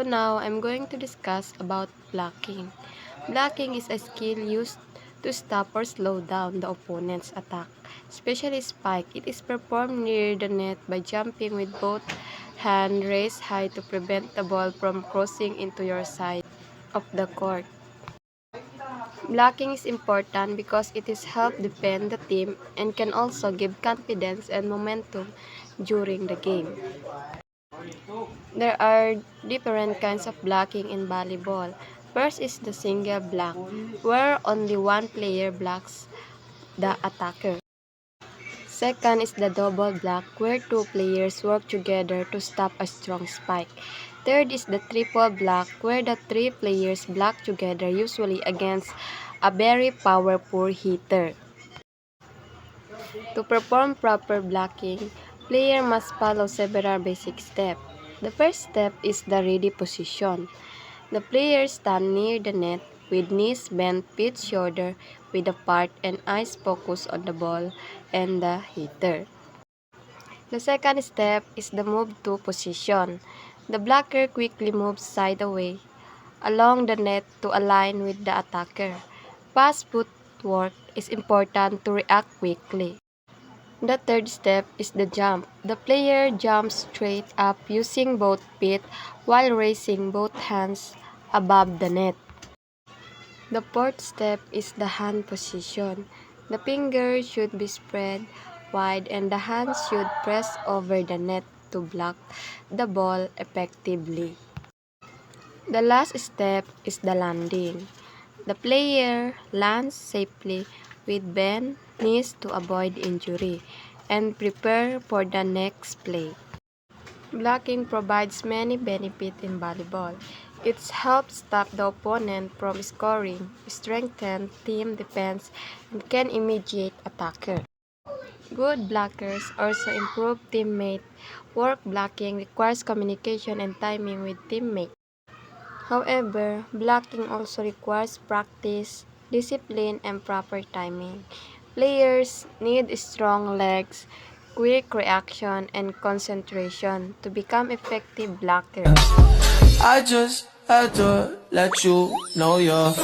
now I'm going to discuss about blocking. Blocking is a skill used to stop or slow down the opponent's attack, especially spike. It is performed near the net by jumping with both hands raised high to prevent the ball from crossing into your side of the court. Blocking is important because it is help defend the team and can also give confidence and momentum during the game. There are different kinds of blocking in volleyball. First is the single block, where only one player blocks the attacker. Second is the double block, where two players work together to stop a strong spike. Third is the triple block, where the three players block together, usually against a very powerful hitter. To perform proper blocking, player must follow several basic steps. The first step is the ready position. The players stand near the net with knees bent, feet shoulder width apart, and eyes focused on the ball and the hitter. The second step is the move to position. The blocker quickly moves sideways along the net to align with the attacker. Fast footwork is important to react quickly. The third step is the jump. The player jumps straight up using both feet while raising both hands above the net. The fourth step is the hand position. The fingers should be spread wide and the hands should press over the net to block the ball effectively. The last step is the landing. The player lands safely with bent knees to avoid injury and prepare for the next play. Blocking provides many benefits in volleyball. It helps stop the opponent from scoring, strengthen team defense, and can immediate attacker. Good blockers also improve teammate work. Blocking requires communication and timing with teammates. However, blocking also requires practice, discipline, and proper timing. Players need strong legs, quick reaction, and concentration to become effective blockers. I just had to let you know you're